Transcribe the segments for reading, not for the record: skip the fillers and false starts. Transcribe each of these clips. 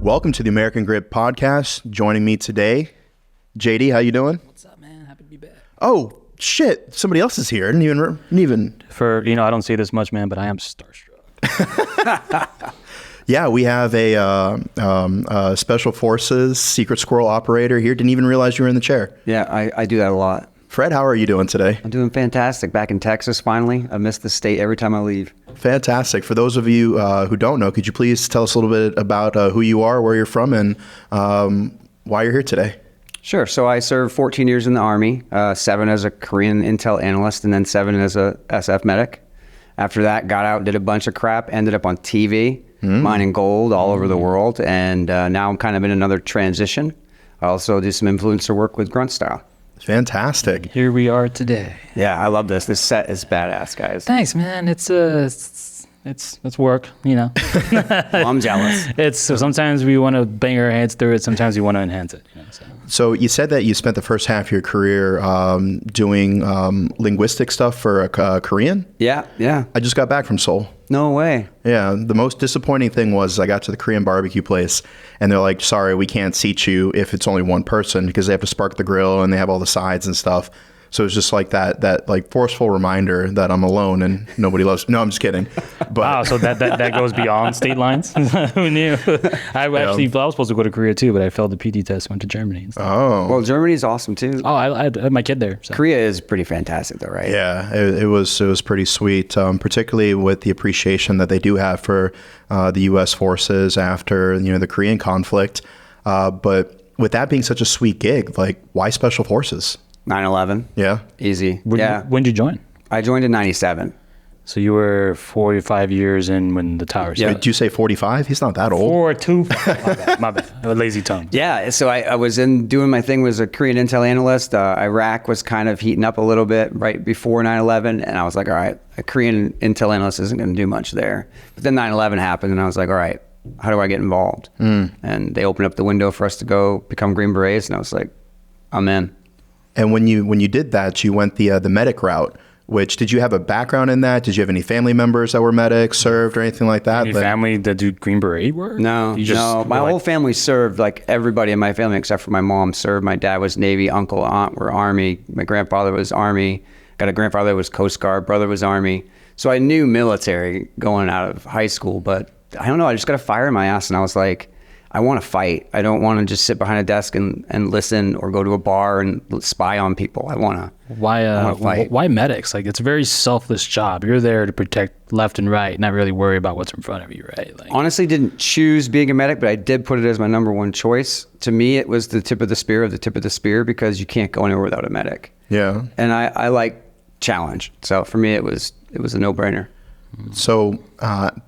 Welcome to the American Grip Podcast. Joining me today, JD. How you doing? What's up, man? Happy to be back. Oh shit! Somebody else is here. Didn't even. For I don't see this much, man, but I am starstruck. Yeah, we have a Special Forces Secret Squirrel operator here. Didn't even realize you were in the chair. Yeah, I do that a lot. Fred, how are you doing today? I'm doing fantastic. Back in Texas, finally. I miss the state every time I leave. Fantastic. For those of you who don't know, could you please tell us a little bit about who you are, where you're from, and why you're here today? Sure. So I served 14 years in the Army, 7 as a Korean intel analyst, and then 7 as a SF medic. After that, got out, did a bunch of crap, ended up on TV, mining gold all over the world, and now I'm kind of in another transition. I also do some influencer work with Grunt Style. Fantastic. Here we are today. Yeah, I love this. This set is badass, guys. Thanks, man. It's work, Well, I'm jealous. So sometimes we want to bang our heads through it. Sometimes we want to enhance it. So you said that you spent the first half of your career doing linguistic stuff for Korean? Yeah. I just got back from Seoul. No way. Yeah, the most disappointing thing was I got to the Korean barbecue place and they're like, sorry, we can't seat you if it's only one person because they have to spark the grill and they have all the sides and stuff. So it's just like that like forceful reminder that I'm alone and nobody loves me. No, I'm just kidding. But Wow, so that goes beyond state lines? Who knew? I was supposed to go to Korea too, but I failed the PT test, went to Germany instead. Oh. Well, Germany's awesome too. Oh, I had my kid there. So. Korea is pretty fantastic though, right? Yeah, it was pretty sweet, particularly with the appreciation that they do have for the U.S. forces after the Korean conflict. But with that being such a sweet gig, like why Special Forces? 9/11. Yeah. Easy. When did you join? I joined in 97. So you were 45 years in when the towers. Yeah. Did you say 45? He's not that old. 42. My bad. A lazy tongue. Yeah. So I was doing my thing, was a Korean intel analyst. Iraq was kind of heating up a little bit right before 9/11. And I was like, all right, a Korean intel analyst isn't going to do much there. But then 9/11 happened and I was like, all right, how do I get involved? And they opened up the window for us to go become Green Berets. And I was like, I'm in. And when you did that, you went the medic route. Which, did you have a background in that? Did you have any family members that were medics, served, or anything like that? Any family that do Green Beret work? No. My whole family served. Like everybody in my family except for my mom served. My dad was Navy, uncle, aunt were Army. My grandfather was Army. Got a grandfather that was Coast Guard. Brother was Army. So I knew military going out of high school, but I don't know. I just got a fire in my ass, and I was like, I want to fight. I don't want to just sit behind a desk and listen or go to a bar and spy on people. I want to fight. Why medics? Like, it's a very selfless job. You're there to protect left and right, not really worry about what's in front of you, right? Like, honestly, didn't choose being a medic, but I did put it as my number one choice. To me, it was the tip of the spear because you can't go anywhere without a medic. Yeah. And I like challenge. So for me, it was a no-brainer. So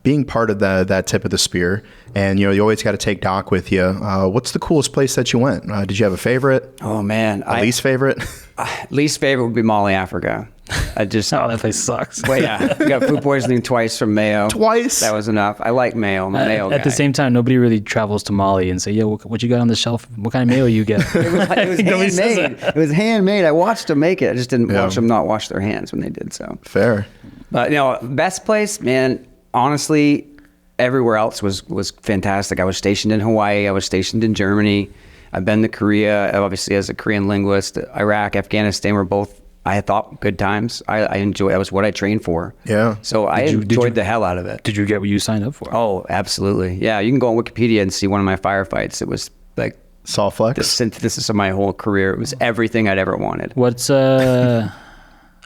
being part of that tip of the spear, and you always got to take Doc with you. What's the coolest place that you went? Did you have a favorite? Oh man, least favorite? Least favorite would be Mali, Africa. I just that place sucks. Well, yeah, I got food poisoning twice from mayo. Twice? That was enough. I like mayo. I'm a mayo guy. At the same time, nobody really travels to Mali and say, "Yo, what you got on the shelf? What kind of mayo you get?" It was handmade. It was handmade. I watched them make it. I just didn't watch them not wash their hands when they did so. Fair. But best place, man. Honestly, everywhere else was fantastic. I was stationed in Hawaii. I was stationed in Germany. I've been to Korea, obviously as a Korean linguist. Iraq, Afghanistan were both, I thought, good times. I enjoyed. That was what I trained for. Yeah. So I enjoyed the hell out of it. Did you get what you signed up for? Oh, absolutely. Yeah, you can go on Wikipedia and see one of my firefights. It was like Sawflex. the synthesis of my whole career. It was everything I'd ever wanted. What's So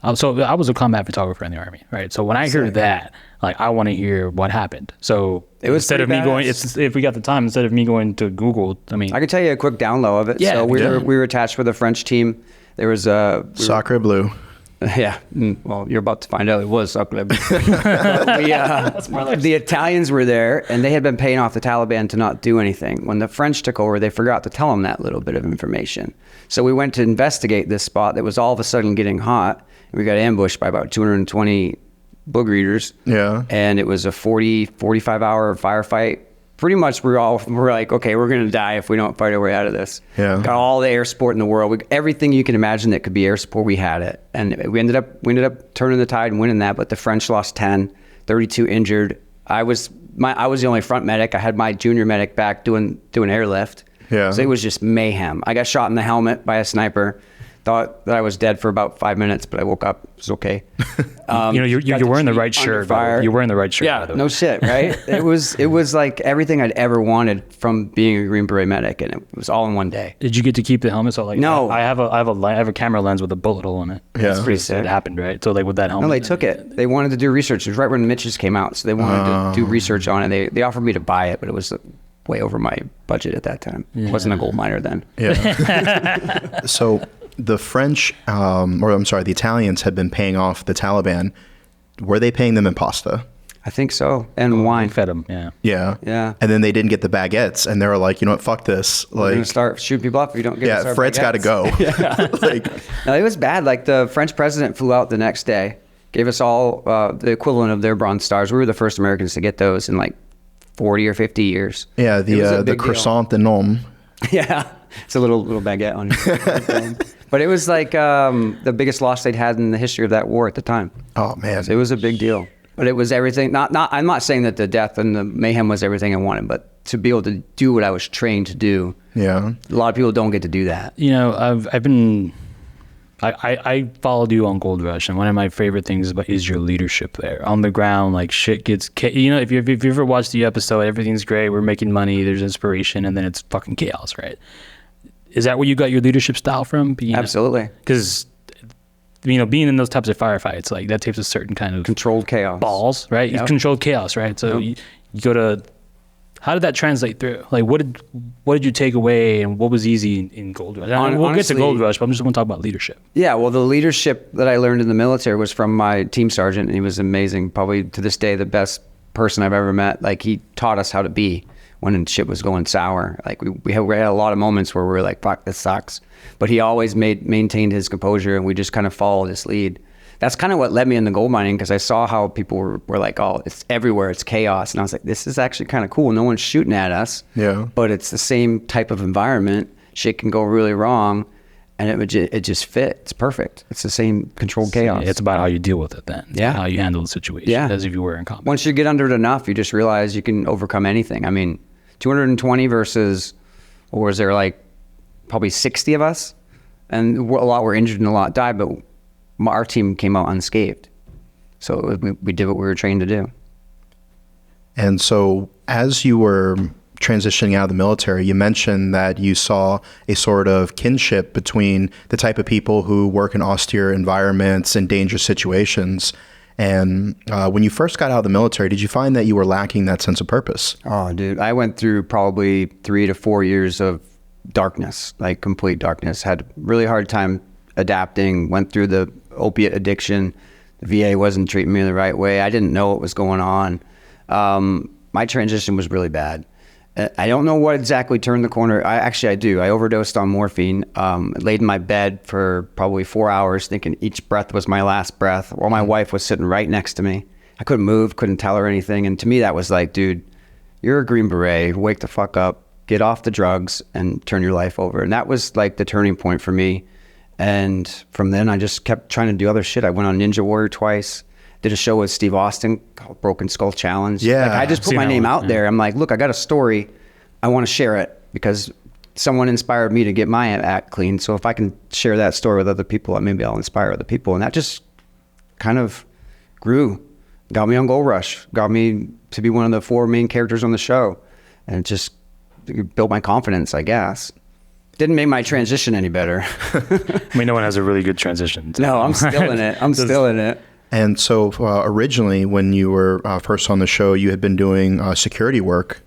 I was a combat photographer in the Army, right? So when I hear that, like, I want to hear what happened. So it was instead of me going, if we got the time, instead of me going to Google, I mean, I could tell you a quick down low of it. Yeah, so we were attached with a French team. There was Sacre Bleu. Yeah. Well, you're about to find out it was Sacre Bleu. The Italians were there, and they had been paying off the Taliban to not do anything. When the French took over, they forgot to tell them that little bit of information. So we went to investigate this spot that was all of a sudden getting hot. We got ambushed by about 220 booger eaters. Yeah. And it was a 45 hour firefight. Pretty much we're like, okay, we're going to die if we don't fight our way out of this. Yeah. Got all the air support in the world. Everything you can imagine that could be air support, we had it. And we ended up turning the tide and winning that, but the French lost 10, 32 injured. I was I was the only front medic. I had my junior medic back doing airlift. Yeah. So it was just mayhem. I got shot in the helmet by a sniper. Thought that I was dead for about 5 minutes, but I woke up. It was okay. You're wearing the right shirt. You're wearing the right shirt. Yeah, no shit, right? It was like everything I'd ever wanted from being a Green Beret medic, and it was all in one day. Did you get to keep the helmet? So like, no, I have a camera lens with a bullet hole in it. Yeah, it's pretty sick. It happened, right? So like with that helmet. No, they took it. They wanted to do research. It was right when the Mitches came out, so they wanted to do research on it. They offered me to buy it, but it was way over my budget at that time. Yeah. Wasn't a gold miner then. Yeah. So the French, the Italians had been paying off the Taliban. Were they paying them in pasta? I think so. And wine. Fed them, yeah. Yeah. Yeah. And then they didn't get the baguettes, and they were like, you know what, fuck this. We're going to start shooting people up if you don't get Yeah, Fred's got to go. No, it was bad. Like the French president flew out the next day, gave us all the equivalent of their Bronze Stars. We were the first Americans to get those in like 40 or 50 years. Yeah, the croissant de nom. Yeah. It's a little baguette on it. But it was like the biggest loss they'd had in the history of that war at the time. Oh, man. So it was a big deal. But it was everything. I'm not saying that the death and the mayhem was everything I wanted, but to be able to do what I was trained to do. Yeah. A lot of people don't get to do that. You know, I followed you on Gold Rush, and one of my favorite things is your leadership there on the ground. Like shit gets, if you ever watched the episode, everything's great, we're making money, there's inspiration, and then it's fucking chaos, right? Is that where you got your leadership style from? Absolutely. Because, being in those types of firefights, like that takes a certain kind of controlled chaos. Balls, right? Yep. Controlled chaos, right? So you go to, how did that translate through? Like, what did you take away, and what was easy in Gold Rush? We'll get to Gold Rush, but I'm just going to talk about leadership. Yeah, well, the leadership that I learned in the military was from my team sergeant, and he was amazing. Probably to this day, the best person I've ever met. Like, he taught us how to be when shit was going sour. Like we had a lot of moments where we were like, fuck, this sucks. But he always maintained his composure, and we just kind of followed his lead. That's kind of what led me into gold mining, because I saw how people were like, oh, it's everywhere, it's chaos. And I was like, this is actually kind of cool. No one's shooting at us. Yeah. But it's the same type of environment. Shit can go really wrong, and it just fit. It's perfect. It's the same controlled chaos. It's about how you deal with it then. Yeah. How you handle the situation. Yeah. As if you were in combat. Once you get under it enough, you just realize you can overcome anything. I mean, 220 versus, what was there, like probably 60 of us? And a lot were injured and a lot died, but our team came out unscathed. So we did what we were trained to do. And so as you were transitioning out of the military, you mentioned that you saw a sort of kinship between the type of people who work in austere environments and dangerous situations. And when you first got out of the military, did you find that you were lacking that sense of purpose? Oh, dude, I went through probably 3 to 4 years of darkness, like complete darkness. Had a really hard time adapting, went through the opiate addiction. The VA wasn't treating me the right way. I didn't know what was going on. My transition was really bad. I don't know what exactly turned the corner. I do. I overdosed on morphine. Laid in my bed for probably 4 hours, thinking each breath was my last breath, while my wife was sitting right next to me. I couldn't move, couldn't tell her anything. And to me, that was like, dude, you're a Green Beret. Wake the fuck up, get off the drugs, and turn your life over. And that was like the turning point for me. And from then, I just kept trying to do other shit. I went on Ninja Warrior twice. Did a show with Steve Austin called Broken Skull Challenge. Yeah. Like, I just put my name out there. I'm like, look, I got a story. I want to share it because someone inspired me to get my act clean. So if I can share that story with other people, maybe I'll inspire other people. And that just kind of grew. Got me on Gold Rush. Got me to be one of the 4 main characters on the show. And it just built my confidence, I guess. Didn't make my transition any better. I mean, no one has a really good transition. No, I'm still in it. I'm still in it. And so originally, when you were first on the show, you had been doing security work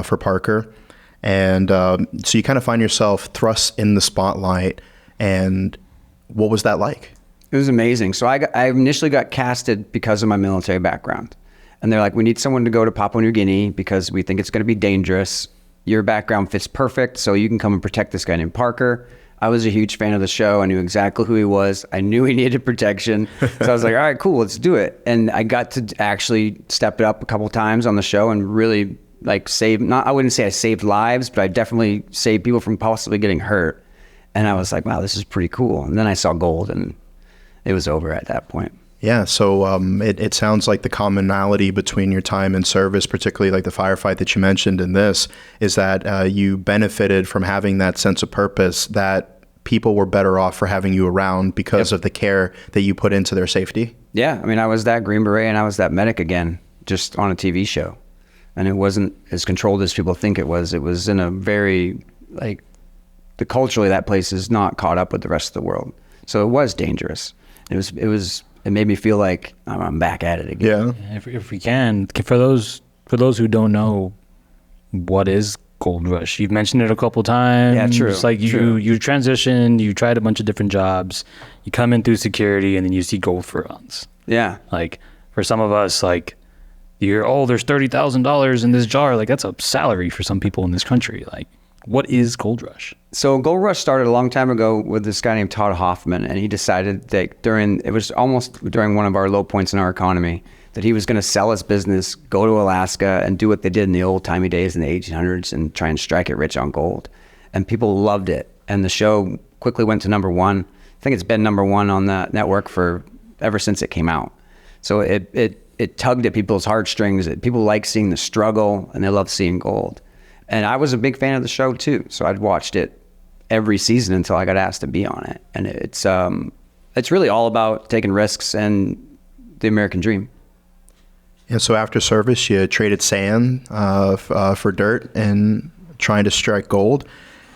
for Parker. And so you kind of find yourself thrust in the spotlight. And what was that like? It was amazing. So I initially got casted because of my military background. And they're like, we need someone to go to Papua New Guinea because we think it's going to be dangerous. Your background fits perfect, so you can come and protect this guy named Parker. I was a huge fan of the show. I knew exactly who he was. I knew he needed protection. So I was like, all right, cool, let's do it. And I got to actually step it up a couple times on the show and really like I wouldn't say I saved lives, but I definitely saved people from possibly getting hurt. And I was like, wow, this is pretty cool. And then I saw gold and it was over at that point. Yeah, so it sounds like the commonality between your time in service, particularly like the firefight that you mentioned in this, is that you benefited from having that sense of purpose, that people were better off for having you around because of the care that you put into their safety. Yeah, I mean, I was that Green Beret and I was that medic again, just on a TV show. And it wasn't as controlled as people think it was. It was in a very, like, culturally that place is not caught up with the rest of the world. So it was dangerous. It made me feel like I'm back at it again. Yeah. If we can, for those who don't know, what is Gold Rush? You've mentioned it a couple times. Yeah, true. It's like you transitioned, you tried a bunch of different jobs, you come in through security, and then you see gold for runs. Yeah. Like for some of us, like you hear, oh, there's $30,000 in this jar. Like that's a salary for some people in this country. Like, what is Gold Rush? So Gold Rush started a long time ago with this guy named Todd Hoffman, and he decided that it was almost during one of our low points in our economy, that he was going to sell his business, go to Alaska, and do what they did in the old-timey days in the 1800s and try and strike it rich on gold. And people loved it. And the show quickly went to number one. I think it's been number one on the network ever since it came out. So it tugged at people's heartstrings. People like seeing the struggle, and they love seeing gold. And I was a big fan of the show too, so I'd watched it every season until I got asked to be on it. And it's really all about taking risks and the American dream. And so after service, you traded sand for dirt and trying to strike gold.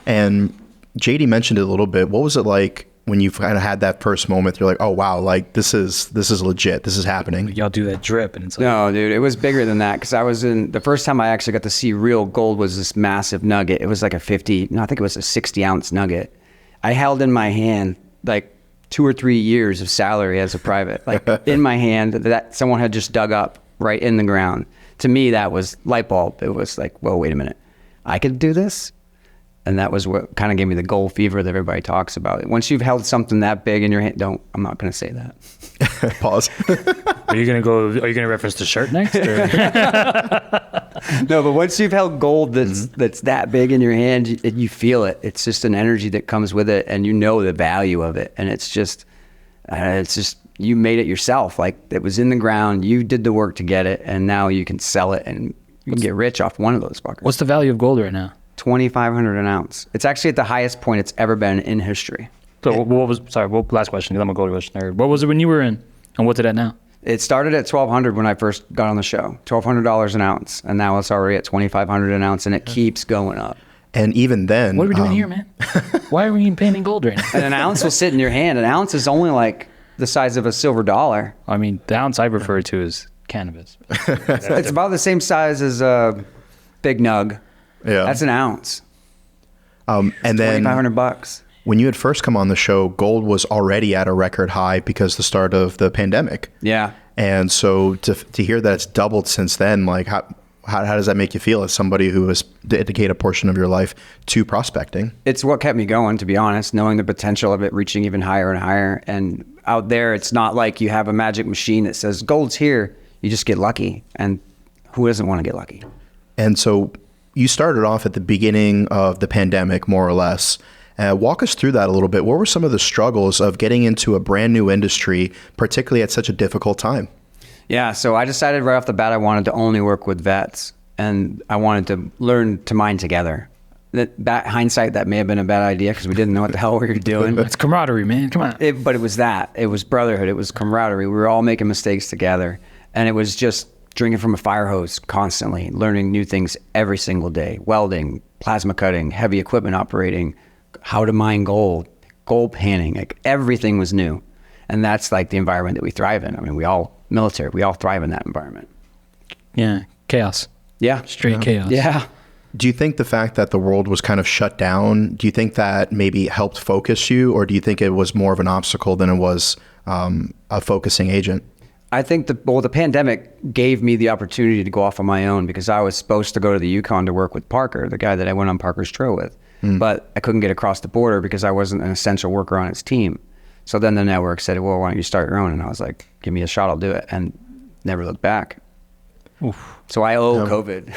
And JD mentioned it a little bit. What was it like when you kind of had that first moment? You're like, oh wow, like this is legit. This is happening. Y'all do that drip, and it's like, no, dude, it was bigger than that. Because the first time I actually got to see real gold was this massive nugget. It was like I think it was a 60-ounce nugget. I held in my hand like 2 or 3 years of salary as a private, like in my hand that someone had just dug up right in the ground. To me, that was light bulb. It was like, whoa, wait a minute, I could do this. And that was what kind of gave me the gold fever that everybody talks about. Once you've held something that big in your hand, I'm not going to say that. Pause. Are you going to reference the shirt next? Or? No, but once you've held gold that's that big in your hand, you feel it. It's just an energy that comes with it, and you know the value of it. And it's just you made it yourself. Like it was in the ground, you did the work to get it, and now you can sell it and you can get rich off one of those fuckers. What's the value of gold right now? $2,500 an ounce. It's actually at the highest point it's ever been in history. So last question, because I'm a gold rush nerd. What was it when you were in, and what's it at now? It started at $1,200 when I first got on the show, $1,200 an ounce, and now it's already at $2,500 an ounce, and it keeps going up. And even then, what are we doing here, man? Why are we even painting gold right now? And an ounce will sit in your hand. An ounce is only like the size of a silver dollar. I mean, the ounce I refer to is cannabis. It's about the same size as a big nug. Yeah, that's an ounce. And then $2,500. When you had first come on the show, gold was already at a record high because the start of the pandemic. Yeah. And so to hear that it's doubled since then, like how does that make you feel as somebody who has dedicated a portion of your life to prospecting? It's what kept me going, to be honest, knowing the potential of it reaching even higher and higher. And out there, it's not like you have a magic machine that says gold's here. You just get lucky. And who doesn't want to get lucky? And so you started off at the beginning of the pandemic, more or less. Walk us through that a little bit. What were some of the struggles of getting into a brand new industry, particularly at such a difficult time? Yeah, so I decided right off the bat I wanted to only work with vets, and I wanted to learn to mine together. That hindsight, that may have been a bad idea because we didn't know what the hell we were doing. It's camaraderie, man. Come on. But it was that. It was brotherhood. It was camaraderie. We were all making mistakes together, and it was just drinking from a fire hose constantly, learning new things every single day. Welding, plasma cutting, heavy equipment operating, how to mine gold panning, like everything was new. And that's like the environment that we thrive in. I mean, we all thrive in that environment. Yeah, chaos. Yeah. Straight chaos. Yeah. Do you think the fact that the world was kind of shut down, do you think that maybe helped focus you, or do you think it was more of an obstacle than it was a focusing agent? I think the pandemic gave me the opportunity to go off on my own because I was supposed to go to the Yukon to work with Parker, the guy that I went on Parker's trail with. But I couldn't get across the border because I wasn't an essential worker on his team. So then the network said, well, why don't you start your own? And I was like, give me a shot, I'll do it. And never looked back. So I owe COVID.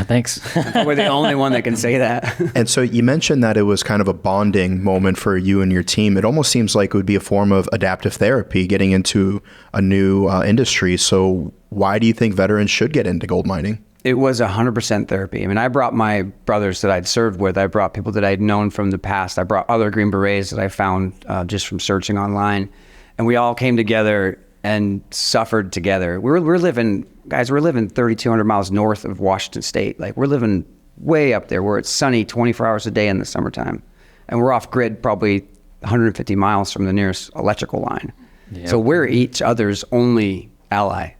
Thanks. We're the only one that can say that. And so you mentioned that it was kind of a bonding moment for you and your team. It almost seems like it would be a form of adaptive therapy, getting into a new industry. So why do you think veterans should get into gold mining? It was 100% therapy. I mean, I brought my brothers that I'd served with. I brought people that I'd known from the past. I brought other Green Berets that I found just from searching online. And we all came together and suffered together. We're living 3,200 miles north of Washington State. Like, we're living way up there where it's sunny 24 hours a day in the summertime. And we're off grid probably 150 miles from the nearest electrical line. Yep. So we're each other's only ally.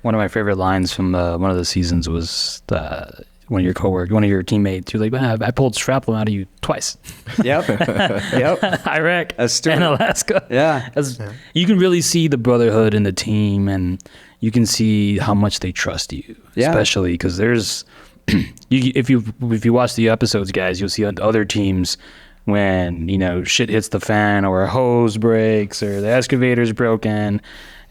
One of my favorite lines from one of the seasons was one of your teammates, you're like, I pulled shrapnel out of you twice. Yep. Yep. Iraq and Alaska. Yeah. You can really see the brotherhood in the team, and you can see how much they trust you, especially because there's, if you watch the episodes, guys, you'll see on other teams when, shit hits the fan or a hose breaks or the excavator's broken.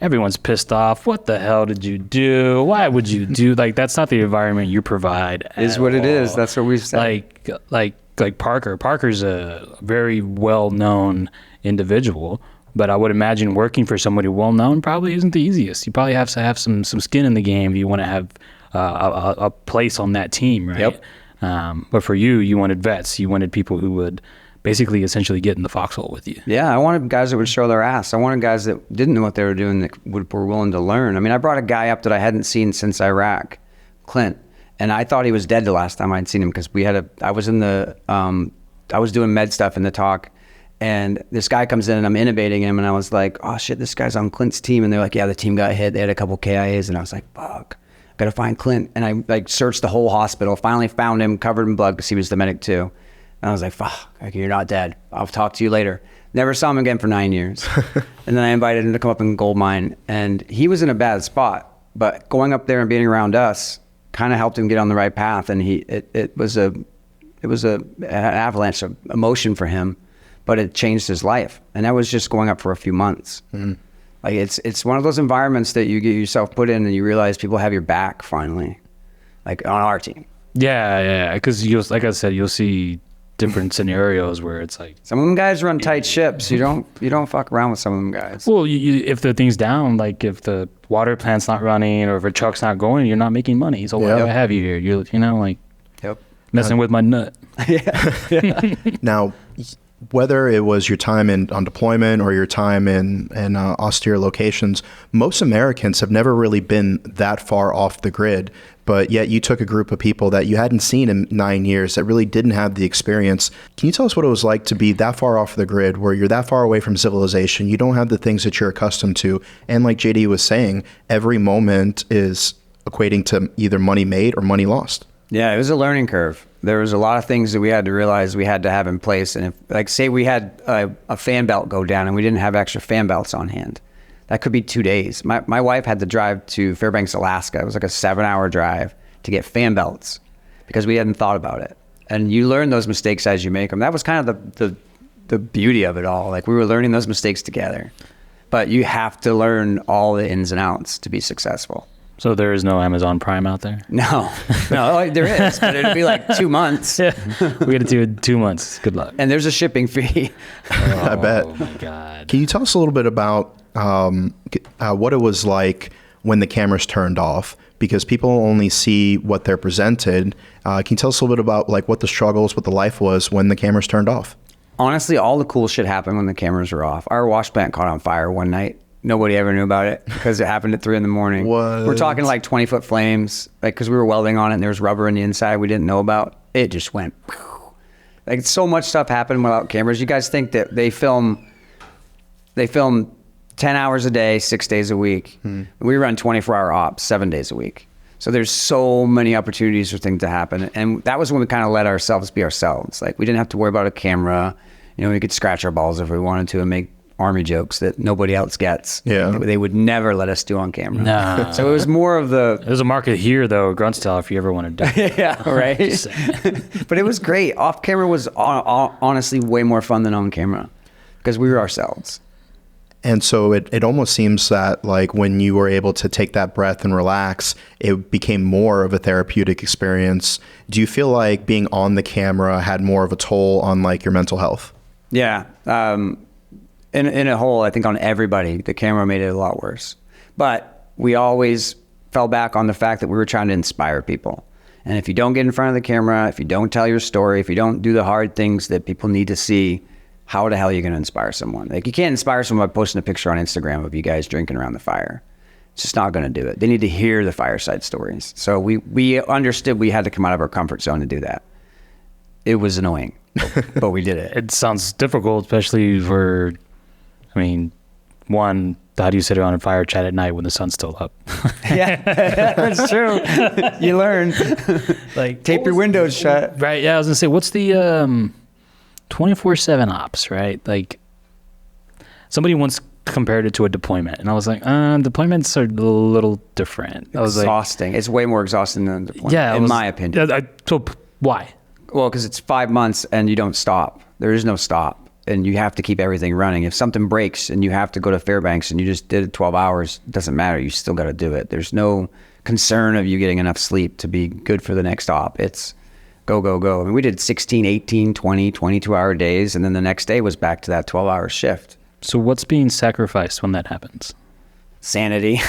Everyone's pissed off. What the hell did you do? Why would you do? Like, that's not the environment you provide. Is what it is. That's what we've said. Like Parker. Parker's a very well-known individual, but I would imagine working for somebody well-known probably isn't the easiest. You probably have to have some skin in the game if you want to have a place on that team, right? Yep. But for you wanted vets. You wanted people who would basically essentially get in the foxhole with you. Yeah, I wanted guys that would show their ass. I wanted guys that didn't know what they were doing that were willing to learn. I mean, I brought a guy up that I hadn't seen since Iraq, Clint, and I thought he was dead the last time I'd seen him because I was doing med stuff in the talk, and this guy comes in and I'm intubating him, and I was like, oh shit, this guy's on Clint's team, and they're like, yeah, the team got hit. They had a couple KIAs, and I was like, fuck, gotta find Clint. And I searched the whole hospital, finally found him, covered in blood because he was the medic too. And I was like, fuck, you're not dead. I'll talk to you later. Never saw him again for 9 years. And then I invited him to come up and gold mine. And he was in a bad spot. But going up there and being around us kind of helped him get on the right path. And it was an avalanche of emotion for him, but it changed his life. And that was just going up for a few months. Mm. Like, it's one of those environments that you get yourself put in and you realize people have your back finally, like on our team. Yeah. Because like I said, you'll see different scenarios where it's like some of them guys run tight ships. You don't fuck around with some of them guys. Well, if the thing's down, like if the water plant's not running or if a truck's not going, you're not making money. So why do I have you here? You're messing with my nut. Yeah. Now, whether it was your time on deployment or your time in austere locations, most Americans have never really been that far off the grid. But yet you took a group of people that you hadn't seen in 9 years that really didn't have the experience. Can you tell us what it was like to be that far off the grid, where you're that far away from civilization, you don't have the things that you're accustomed to, and like JD was saying, every moment is equating to either money made or money lost? Yeah, it was a learning curve. There was a lot of things that we had to realize we had to have in place. And if, like, say we had a fan belt go down and we didn't have extra fan belts on hand, that could be 2 days. My wife had to drive to Fairbanks, Alaska. It was like a 7-hour drive to get fan belts because we hadn't thought about it. And you learn those mistakes as you make them. That was kind of the beauty of it all. Like, we were learning those mistakes together. But you have to learn all the ins and outs to be successful. So there is no Amazon Prime out there? No, there is, but it'd be like 2 months. Yeah. We got to do it 2 months. Good luck. And there's a shipping fee. I bet. Oh my God. Can you tell us a little bit about what it was like when the cameras turned off? Because people only see what they're presented. Can you tell us a little bit about like what the struggles, what the life was when the cameras turned off? Honestly, all the cool shit happened when the cameras were off. Our wash plant caught on fire one night. Nobody ever knew about it because it happened at 3 a.m. What? We're talking like 20-foot flames, like, because we were welding on it and there was rubber in the inside we didn't know about. It just went. Like, so much stuff happened without cameras. You guys think that they film 10 hours a day, 6 days a week. We run 24-hour ops, 7 days a week. So there's so many opportunities for things to happen. And that was when we kind of let ourselves be ourselves. Like, we didn't have to worry about a camera. We could scratch our balls if we wanted to and make Army jokes that nobody else gets. Yeah. They would never let us do on camera. Nah. So it was more of There's a market here, though, Grunt Style, if you ever want to do it. Yeah, right? But it was great. Off camera was honestly way more fun than on camera because we were ourselves. And so it almost seems that like when you were able to take that breath and relax, it became more of a therapeutic experience. Do you feel like being on the camera had more of a toll on like your mental health? Yeah. In a whole, I think on everybody, the camera made it a lot worse. But we always fell back on the fact that we were trying to inspire people. And if you don't get in front of the camera, if you don't tell your story, if you don't do the hard things that people need to see, how the hell are you going to inspire someone? Like, you can't inspire someone by posting a picture on Instagram of you guys drinking around the fire. It's just not going to do it. They need to hear the fireside stories. So we understood we had to come out of our comfort zone to do that. It was annoying, but we did it. It sounds difficult, especially for, I mean, one, how do you sit around and fire chat at night when the sun's still up? Yeah, that's true. You learn. Like, tape your windows shut. Right. Yeah, I was gonna say, what's the 24/7 ops? Right. Like, somebody once compared it to a deployment, and I was like, deployments are a little different. I was exhausting. It's way more exhausting than deployment. Yeah, in my opinion. So why? Well, because it's 5 months and you don't stop. There is no stop. And you have to keep everything running. If something breaks and you have to go to Fairbanks and you just did it 12 hours, it doesn't matter. You still got to do it. There's no concern of you getting enough sleep to be good for the next op. It's go, go, go. I mean, we did 16, 18, 20, 22-hour days. And then the next day was back to that 12-hour shift. So what's being sacrificed when that happens? Sanity.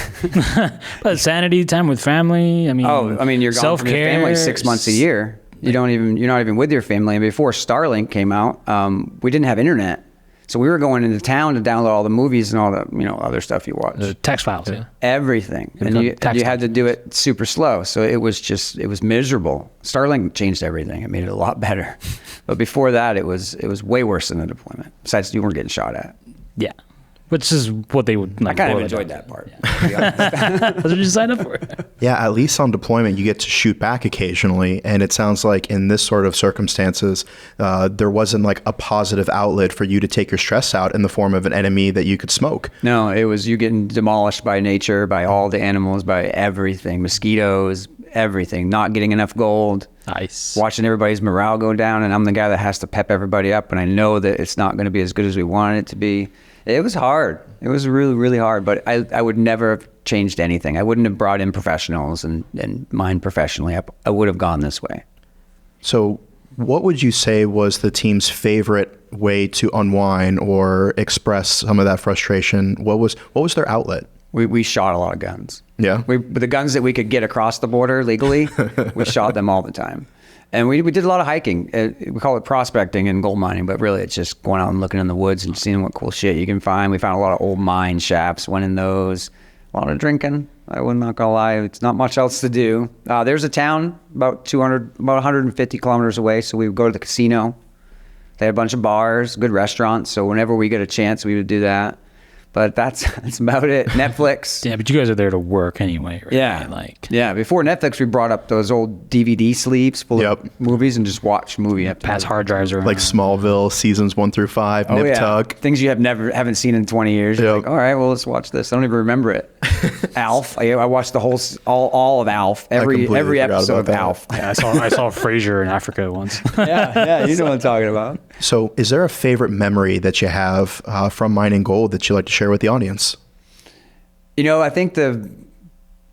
But sanity, time with family. I mean, you're gone from your family 6 months a year. You're not even with your family. And before Starlink came out, we didn't have internet. So we were going into town to download all the movies and all the, other stuff you watch. The text files, yeah. Everything. And you had to do it super slow. So it was miserable. Starlink changed everything. It made it a lot better. But before that, it was way worse than a deployment. Besides, you weren't getting shot at. Yeah. Which is what they would like. I kind of enjoyed that part. Yeah. That's what you signed up for. Yeah, at least on deployment, you get to shoot back occasionally. And it sounds like in this sort of circumstances, there wasn't like a positive outlet for you to take your stress out in the form of an enemy that you could smoke. No, it was you getting demolished by nature, by all the animals, by everything, mosquitoes, everything, not getting enough gold. Nice. Watching everybody's morale go down. And I'm the guy that has to pep everybody up. And I know that it's not going to be as good as we wanted it to be. It was hard. It was really, really hard, but I would never have changed anything. I wouldn't have brought in professionals and mined professionally. I would have gone this way. So what would you say was the team's favorite way to unwind or express some of that frustration? What was their outlet? We shot a lot of guns. Yeah. The guns that we could get across the border legally, we shot them all the time. And we did a lot of hiking. We call it prospecting and gold mining, but really it's just going out and looking in the woods and seeing what cool shit you can find. We found a lot of old mine shafts, went in those. A lot of drinking. I would not gonna lie. It's not much else to do. There's a town about 150 kilometers away, so we would go to the casino. They had a bunch of bars, good restaurants, so whenever we get a chance, we would do that. But that's about it. Netflix. Yeah, but you guys are there to work anyway, right? Yeah. Before Netflix, we brought up those old DVD sleeves full of movies and just watch movie. Pass hard drives around. Like Smallville, seasons 1 through 5, Nip Tuck. Things you haven't seen in 20 years. You're like, all right, well, let's watch this. I don't even remember it. Alf. I watched the whole, all of Alf. Every episode of Alf. Yeah, I saw Frasier in Africa once. Yeah, you know what I'm talking about. So is there a favorite memory that you have from mining gold that you like to share with the audience? I think the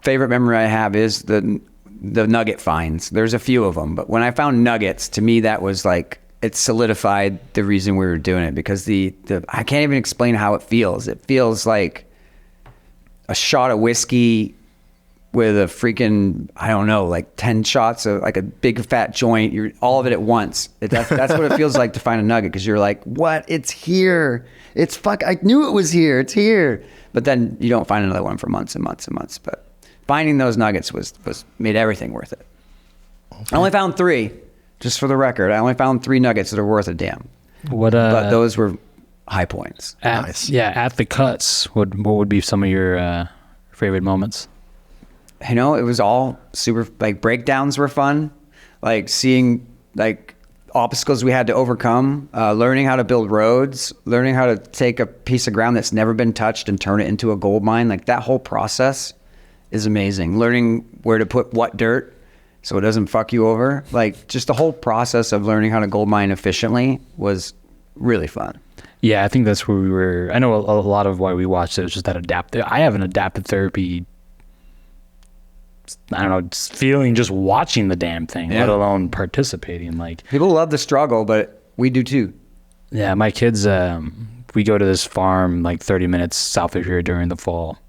favorite memory I have is the nugget finds. There's a few of them, but when I found nuggets, to me that was like, it solidified the reason we were doing it, because I can't even explain how it feels. It feels like a shot of whiskey with a freaking, I don't know, like 10 shots of like a big fat joint. You're all of it at once. That's what it feels like to find a nugget, because you're like, what? It's here. I knew it was here. It's here. But then you don't find another one for months and months and months. But finding those nuggets made everything worth it. Okay. I only found 3, just for the record. I only found 3 nuggets that are worth a damn. But those were high points. Nice. Yeah, at the cuts, what would be some of your favorite moments? It was all super, like breakdowns were fun. Like seeing like obstacles we had to overcome, learning how to build roads, learning how to take a piece of ground that's never been touched and turn it into a gold mine. Like that whole process is amazing. Learning where to put what dirt so it doesn't fuck you over. Like just the whole process of learning how to gold mine efficiently was really fun. Yeah, I think that's where we were. I know a lot of why we watched it was just that adaptive. I have an adaptive therapy. I don't know, just feeling just watching the damn thing, let alone participating. Like, people love the struggle, but we do too. Yeah, my kids. We go to this farm like 30 minutes south of here during the fall,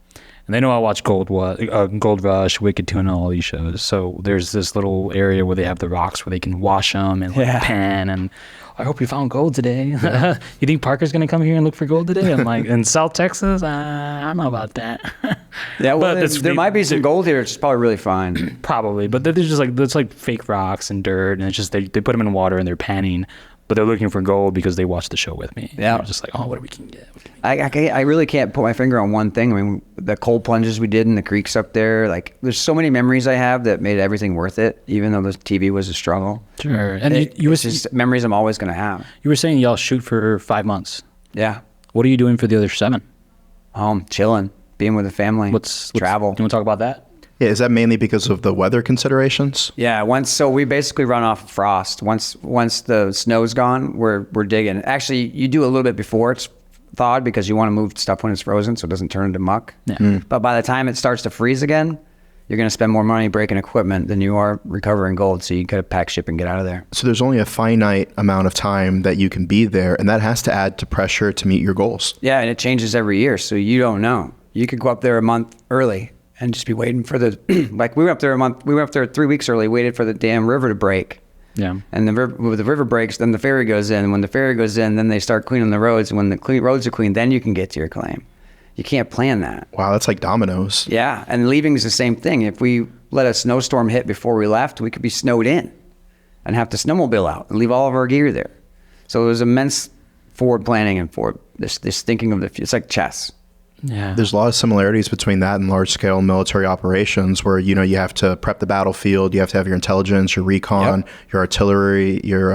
and they know I watch Gold Rush, Wicked Tuna, all these shows. So there's this little area where they have the rocks where they can wash them and like pan and. I hope you found gold today. You think Parker's going to come here and look for gold today? I'm like, in South Texas? I don't know about that. Yeah, well, there might be some gold here. It's probably really fine. Probably, but there's just like, it's like fake rocks and dirt, and it's just, they put them in water and they're panning, but they're looking for gold because they watched the show with me. Yeah. They're just like, oh, what do we can get? I really can't put my finger on one thing. I mean, the cold plunges we did in the creeks up there, like there's so many memories I have that made everything worth it, even though the TV was a struggle. Sure. And it's just memories I'm always going to have. You were saying y'all shoot for 5 months. Yeah. What are you doing for the other 7? Home, chilling, being with the family. Travel. You want to talk about that? Yeah, is that mainly because of the weather considerations? Yeah, so we basically run off of frost. Once the snow's gone, we're digging. Actually, you do a little bit before it's thawed because you want to move stuff when it's frozen so it doesn't turn into muck. Yeah. But by the time it starts to freeze again, you're going to spend more money breaking equipment than you are recovering gold. So you got to pack, ship, and get out of there. So there's only a finite amount of time that you can be there, and that has to add to pressure to meet your goals. Yeah, and it changes every year, so you don't know. You could go up there a month early and just be waiting for the like we went up there 3 weeks early, waited for the damn river to break. Yeah. And the river breaks, then the ferry goes in. When the ferry goes in, then they start cleaning the roads. And when the roads are clean, then you can get to your claim. You can't plan that. Wow, that's like dominoes. Yeah, and leaving is the same thing. If we let a snowstorm hit before we left, we could be snowed in and have to snowmobile out and leave all of our gear there. So there's immense forward planning and forward this thinking of it's like chess. Yeah. There's a lot of similarities between that and large-scale military operations where, you know, you have to prep the battlefield, you have to have your intelligence, your recon, your artillery, your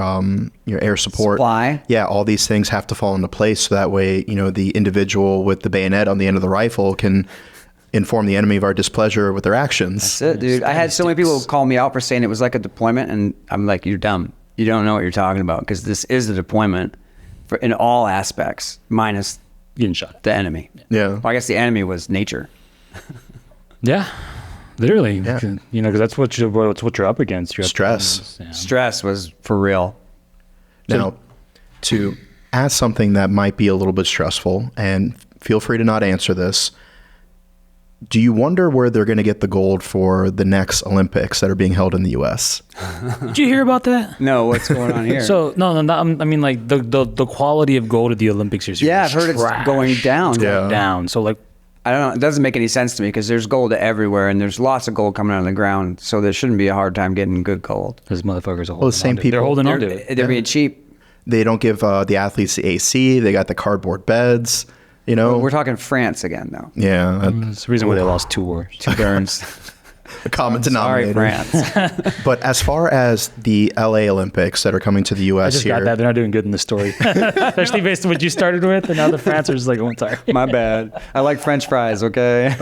air support. Supply. Yeah, all these things have to fall into place so that way, you know, the individual with the bayonet on the end of the rifle can inform the enemy of our displeasure with their actions. That's it, dude. I had so many people call me out for saying it was like a deployment, and I'm like, you're dumb. You don't know what you're talking about because this is a deployment in all aspects, minus Getting shot. The enemy. Yeah. Well, I guess the enemy was nature. Yeah. Literally. Yeah. You know, because that's what you're up against. Stress. Stress was for real. Now, to ask something that might be a little bit stressful, and feel free to not answer this, do you wonder where they're going to get the gold for the next Olympics that are being held in the U.S.? Did you hear about that? No, what's going on here? So no, I mean like the quality of gold at the Olympics is I've heard it's going down. Down. So like, I don't know. It doesn't make any sense to me because there's gold everywhere and there's lots of gold coming out of the ground. So there shouldn't be a hard time getting good gold. those motherfuckers are holding Well, the same people. They're holding on to it. They're being cheap. They don't give the athletes the AC. They got the cardboard beds. You know, We're talking France again, though. yeah, It's the reason why they lost 2 wars. 2 burns. a common Sorry, denominator. France. But as far as the LA Olympics that are coming to the I U.S. just here, got that. They're not doing good in the story. Especially based on what you started with, and now the France are just like, oh, sorry. My bad. I like French fries, okay?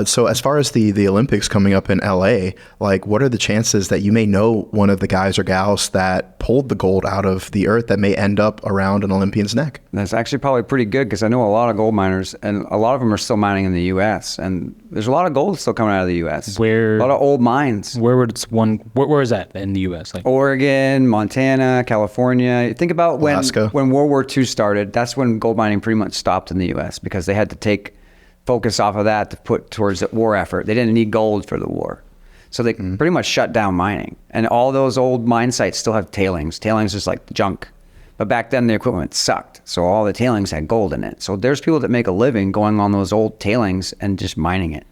so as far as the Olympics coming up in LA, like what are the chances that you may know one of the guys or gals that pulled the gold out of the earth that may end up around an Olympian's neck? That's actually probably pretty good because I know a lot of gold miners, and a lot of them are still mining in the U.S. And there's a lot of gold still coming out of the U.S. Where- a lot of old mines. Where is that in the U.S.? Like, Oregon, Montana, California. Think about Alaska. when World War II started. That's when gold mining pretty much stopped in the U.S. because they had to take focus off of that to put towards the war effort. They didn't need gold for the war. So they pretty much shut down mining. And all those old mine sites still have tailings. Tailings is like junk. But back then the equipment sucked. So all the tailings had gold in it. So there's people that make a living going on those old tailings and just mining it.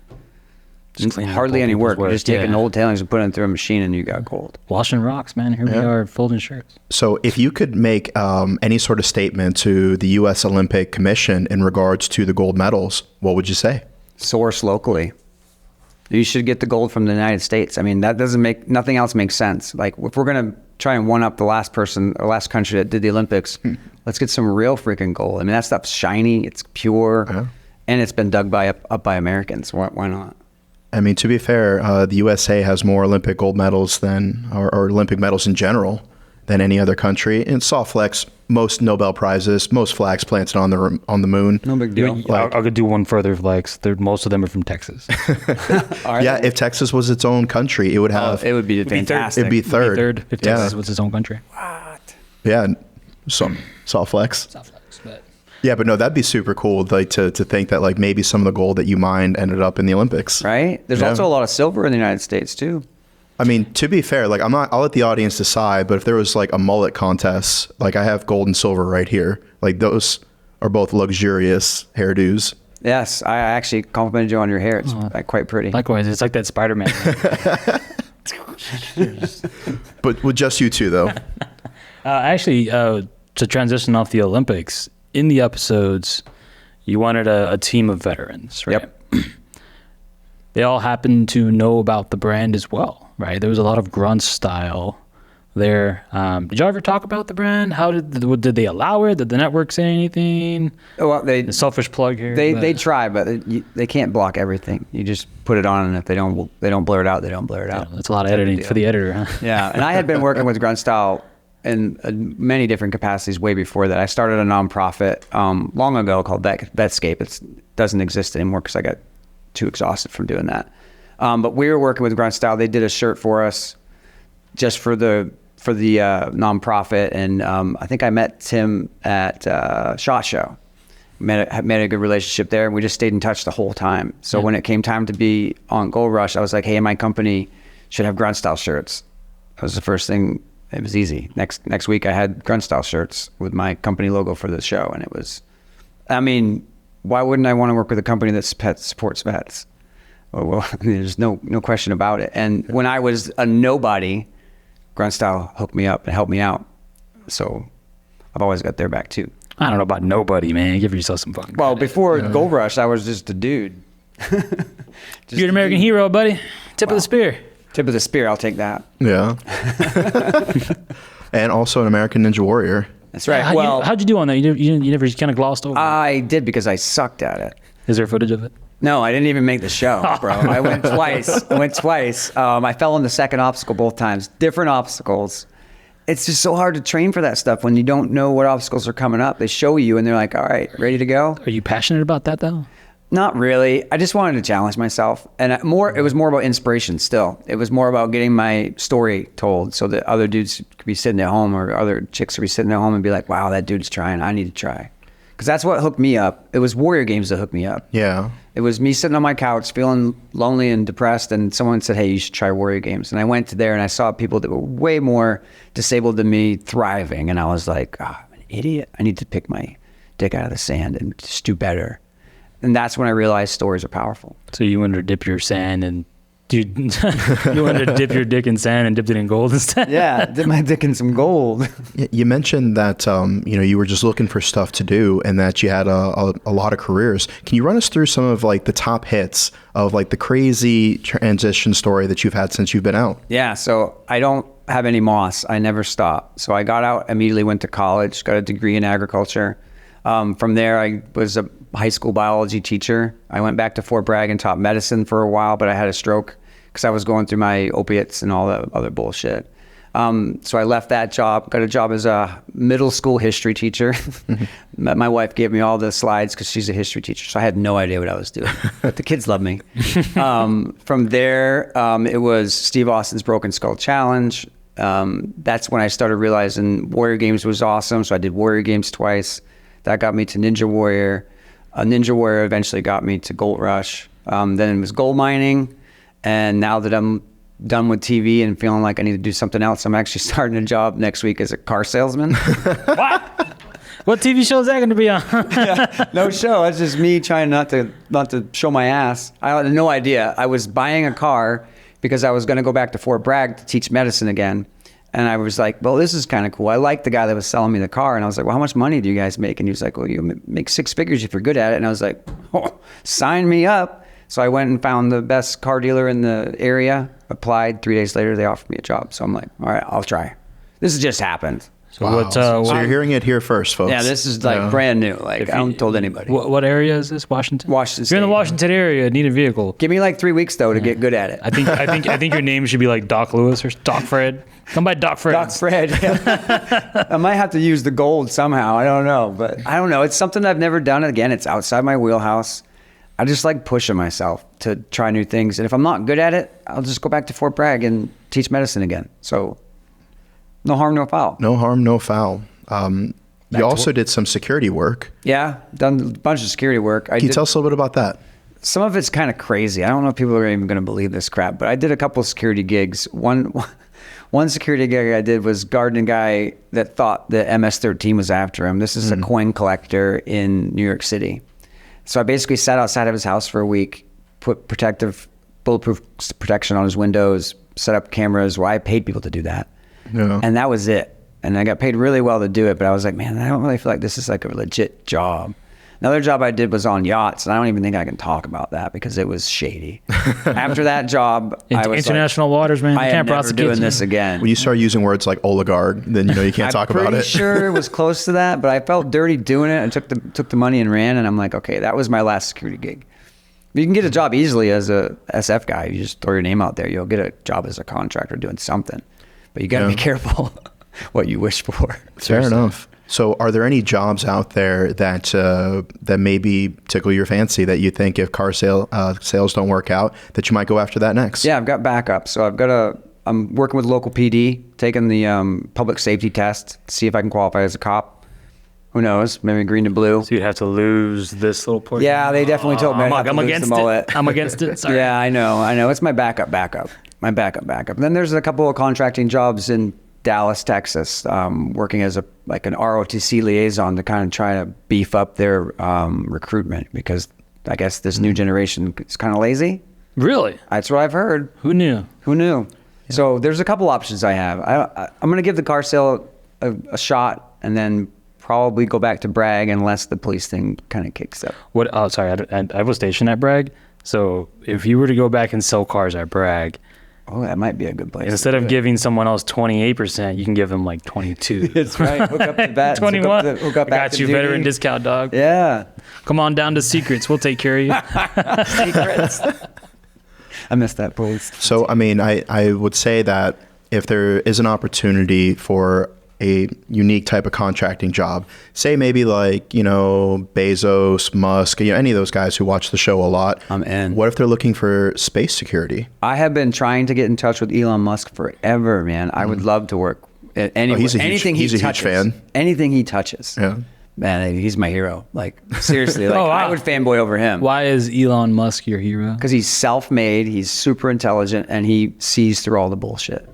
Just cleaning up Hardly old any people's work. You're just taking yeah. old tailings and putting it through a machine and you got gold. Washing rocks, man. Here we are folding shirts. So if you could make any sort of statement to the U.S. Olympic Commission in regards to the gold medals, what would you say? Source locally. You should get the gold from the United States. I mean, that doesn't make, nothing else makes sense. Like if we're going to try and one up the last person or last country that did the Olympics, let's get some real freaking gold. I mean, that stuff's shiny, it's pure, and it's been dug up by Americans. Why not? I mean, to be fair, the USA has more Olympic gold medals than, or Olympic medals in general, than any other country. And soft flex, most Nobel Prizes, most flags planted on the moon. No big deal. I could do one further flex. Most of them are from Texas. Yeah, if Texas was its own country, it would have. It would be fantastic. It'd be third. If Texas was its own country. What? Yeah, soft flex. Soft flex, but. Yeah, but no, that'd be super cool. Like to think that like maybe some of the gold that you mined ended up in the Olympics. Right. There's also a lot of silver in the United States too. I mean, to be fair, like I'll let the audience decide, but if there was like a mullet contest, like I have gold and silver right here. Like those are both luxurious hairdos. Yes, I actually complimented you on your hair. It's quite pretty. Likewise, it's like that Spider-Man. But with just you two, though. Actually, to transition off the Olympics, in the episodes, you wanted a team of veterans, right? Yep. They all happen to know about the brand as well, right? There was a lot of Grunt Style there. Did y'all ever talk about the brand? How did they allow it? Did the network say anything? Well, The selfish plug here. They try, but they can't block everything. You just put it on, and if they don't blur it out, they don't blur it out. That's a lot of editing for the editor, huh? Yeah, and I had been working with Grunt Style in many different capacities way before that. I started a nonprofit long ago called Vetscape. It doesn't exist anymore because I got too exhausted from doing that. But we were working with Grunt Style. They did a shirt for us just for the nonprofit, and I think I met Tim at SHOT Show. Made a good relationship there, and we just stayed in touch the whole time. So when it came time to be on Gold Rush, I was like, hey, my company should have Grunt Style shirts. That was the first thing. It was easy. Next week, I had Grunt Style shirts with my company logo for the show, and it was, I mean, why wouldn't I want to work with a company that supports vets? Well, there's no question about it. And when I was a nobody, Grunt Style hooked me up and helped me out. So I've always got their back too. I don't know about nobody, man. Give yourself some fucking Well, credit. before Gold Rush, I was just a dude. You're an American hero, buddy. Tip of the spear. Tip of the spear, I'll take that. Yeah. And also an American Ninja Warrior. That's right. How'd you do on that? You never kind of glossed over it. I did because I sucked at it. Is there footage of it? No, I didn't even make the show, bro. I went twice. I fell on the second obstacle both times. Different obstacles. It's just so hard to train for that stuff when you don't know what obstacles are coming up. They show you and they're like, all right, ready to go? Are you passionate about that, though? Not really. I just wanted to challenge myself. And it was more about inspiration still. It was more about getting my story told so that other dudes could be sitting at home or other chicks could be sitting at home and be like, wow, that dude's trying. I need to try. Because that's what hooked me up. It was Warrior Games that hooked me up. Yeah. It was me sitting on my couch feeling lonely and depressed, and someone said, hey, you should try Warrior Games. And I went there and I saw people that were way more disabled than me thriving. And I was like, I'm an idiot. I need to pick my dick out of the sand and just do better. And that's when I realized stories are powerful. So you wanted to dip your sand and you wanted to dip your dick in sand and dipped it in gold instead? Yeah, dip my dick in some gold. You mentioned that you were just looking for stuff to do and that you had a lot of careers. Can you run us through some of like the top hits of like the crazy transition story that you've had since you've been out? Yeah, so I don't have any moss. I never stopped. So I got out, immediately went to college, got a degree in agriculture. From there, I was a high school biology teacher. I went back to Fort Bragg and taught medicine for a while, but I had a stroke because I was going through my opiates and all that other bullshit. So I left that job, got a job as a middle school history teacher. My wife gave me all the slides because she's a history teacher, so I had no idea what I was doing. But the kids love me. From there, it was Steve Austin's Broken Skull Challenge. That's when I started realizing Warrior Games was awesome, so I did Warrior Games twice. That got me to Ninja Warrior. Ninja Warrior eventually got me to Gold Rush. Then it was gold mining. And now that I'm done with TV and feeling like I need to do something else, I'm actually starting a job next week as a car salesman. What? What TV show is that going to be on? Yeah, no show. It's just me trying not to show my ass. I had no idea. I was buying a car because I was going to go back to Fort Bragg to teach medicine again. And I was like, well, this is kind of cool. I liked the guy that was selling me the car. And I was like, well, how much money do you guys make? And he was like, well, you make 6 figures if you're good at it. And I was like, oh, sign me up. So I went and found the best car dealer in the area, applied. 3 days later, they offered me a job. So I'm like, all right, I'll try. This has just happened. So Wow. So you're hearing it here first, folks. Yeah, this is like brand new. Like I haven't told anybody. What area is this? Washington. Washington If you're in the State. Washington area, need a vehicle. Give me like 3 weeks though to get good at it. I think your name should be like Doc Lewis or Doc Fred. Come by Doc Fred. Doc Fred. Yeah. I might have to use the gold somehow. I don't know, but I don't know. It's something I've never done. Again, it's outside my wheelhouse. I just like pushing myself to try new things, and if I'm not good at it, I'll just go back to Fort Bragg and teach medicine again. So, no harm, no foul. No harm, no foul. You also did some security work. Yeah, done a bunch of security work. Can you tell us a little bit about that? Some of it's kind of crazy. I don't know if people are even going to believe this crap, but I did a couple of security gigs. One security gig I did was guarding a guy that thought the MS-13 was after him. This is a coin collector in New York City. So I basically sat outside of his house for a week, put bulletproof protection on his windows, set up cameras where I paid people to do that. Yeah. And that was it. And I got paid really well to do it, but I was like, man, I don't really feel like this is like a legit job. Another job I did was on yachts, and I don't even think I can talk about that because it was shady. After that job, I was international waters, man. I You am can't never prosecute doing you. this again. When you start using words like oligarch, then you can't talk about it. I'm pretty sure it was close to that, but I felt dirty doing it. I took the money and ran, and I'm like, okay, that was my last security gig. You can get a job easily as a SF guy. You just throw your name out there. You'll get a job as a contractor doing something. But you got to be careful what you wish for. Fair enough. So are there any jobs out there that maybe tickle your fancy that you think if car sales don't work out, that you might go after that next? Yeah, I've got backup. So I'm working with local PD, taking the public safety test, see if I can qualify as a cop. Who knows? Maybe green to blue. So you'd have to lose this little portion. Yeah, they definitely told me I'm against it. I'm against it. Sorry. Yeah, I know. It's my backup. My backup. And then there's a couple of contracting jobs in Dallas, Texas, working as an ROTC liaison to kind of try to beef up their recruitment because I guess this new generation is kind of lazy. Really? That's what I've heard. Who knew? Yeah. So there's a couple options I have. I'm going to give the car sale a shot and then probably go back to Bragg unless the police thing kind of kicks up. What? Oh, sorry. I was stationed at Bragg. So if you were to go back and sell cars at Bragg, oh, that might be a good place. Instead of giving someone else 28%, you can give them like 22. That's right. Hook up the bat. 21. Hook up I got you, veteran discount, dog. Yeah. Come on down to Secrets. We'll take care of you. Secrets. I missed that, police. So, I mean, I would say that if there is an opportunity for a unique type of contracting job, say maybe like, Bezos, Musk, any of those guys who watch the show a lot. I'm in. What if they're looking for space security? I have been trying to get in touch with Elon Musk forever, man. I would love to work at anything he touches. Huge fan. Anything he touches. Yeah. Man, he's my hero. Like, seriously, like wow. I would fanboy over him. Why is Elon Musk your hero? Because he's self-made, he's super intelligent, and he sees through all the bullshit.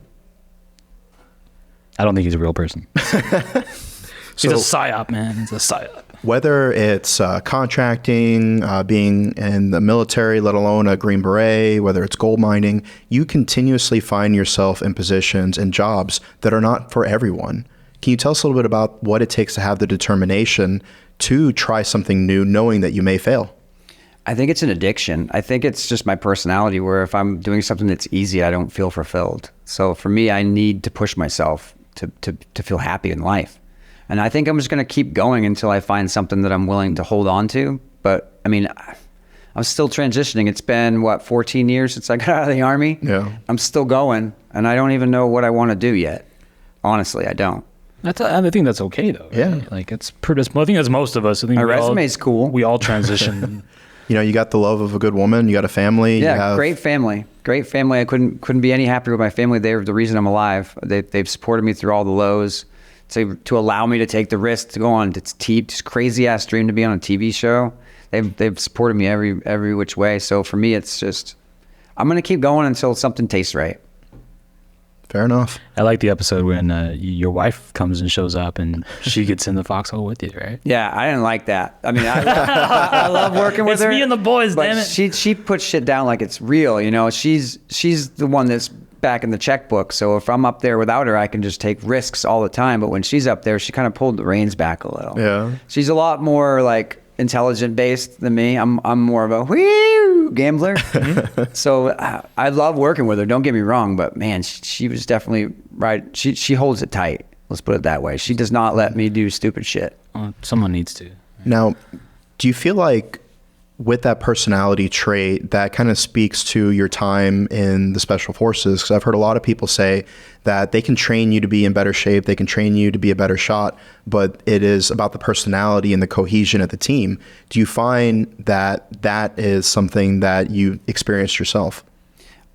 I don't think he's a real person. He's a psyop, man. He's a psyop. Whether it's contracting, being in the military, let alone a Green Beret, whether it's gold mining, you continuously find yourself in positions and jobs that are not for everyone. Can you tell us a little bit about what it takes to have the determination to try something new, knowing that you may fail? I think it's an addiction. I think it's just my personality where if I'm doing something that's easy, I don't feel fulfilled. So for me, I need to push myself to feel happy in life. And I think I'm just going to keep going until I find something that I'm willing to hold on to. But I mean, I'm still transitioning. It's been 14 years since I got out of the Army. Yeah. I'm still going and I don't even know what I want to do yet. Honestly, I don't. I think that's okay though. Right? Yeah. Like it's pretty, I think that's most of us. I think my resume's cool. We all transition. You got the love of a good woman. You got a family. Yeah, great family. Great family. I couldn't be any happier with my family. They're the reason I'm alive. They've supported me through all the lows. To allow me to take the risk to go on this crazy ass dream to be on a TV show. They've supported me every which way. So for me, it's just I'm gonna keep going until something tastes right. Fair enough. I like the episode when your wife comes and shows up and she gets in the foxhole with you, right? Yeah, I didn't like that. I mean, I love working with her. It's me and the boys, but damn it. She puts shit down like it's real. She's the one that's back in the checkbook. So if I'm up there without her, I can just take risks all the time. But when she's up there, she kind of pulled the reins back a little. Yeah. She's a lot more like intelligent based than me. I'm more of a whee gambler. So I love working with her. Don't get me wrong, but man, she was definitely right. She holds it tight. Let's put it that way. She does not let me do stupid shit. Someone needs to. Now, do you feel like with that personality trait, that kind of speaks to your time in the Special Forces? Because I've heard a lot of people say that they can train you to be in better shape, they can train you to be a better shot, but it is about the personality and the cohesion of the team. Do you find that that is something that you experienced yourself?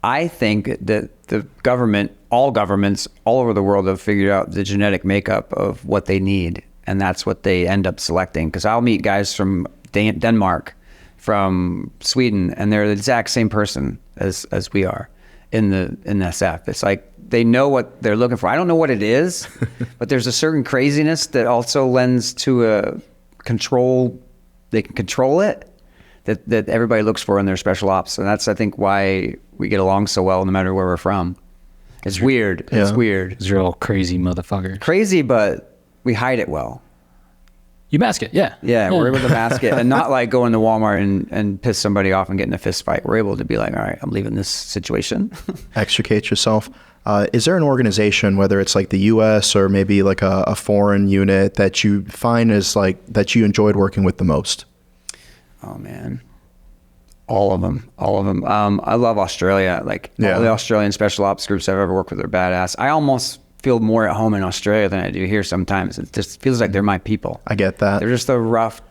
I think that the government, all governments all over the world have figured out the genetic makeup of what they need, and that's what they end up selecting. Because I'll meet guys from Denmark, from Sweden, and they're the exact same person as we are in SF. It's like they know what they're looking for. I don't know what it is, but there's a certain craziness that also lends to a control. They can control it. That everybody looks for in their special ops. And that's, I think, why we get along so well no matter where we're from. It's weird. Yeah. It's weird. You're all crazy motherfucker. Crazy, but we hide it well. You mask it, yeah. Yeah, we're able to mask it and not like go into Walmart and piss somebody off and get in a fist fight. We're able to be like, all right, I'm leaving this situation. Extricate yourself. Is there an organization, whether it's like the U.S. or maybe like a foreign unit, that you find is like that you enjoyed working with the most? Oh man, all of them. I love Australia. Like all the Australian special ops groups I've ever worked with are badass. I almost feel more at home in Australia than I do here sometimes. It just feels like they're my people. I get that. They're just a rough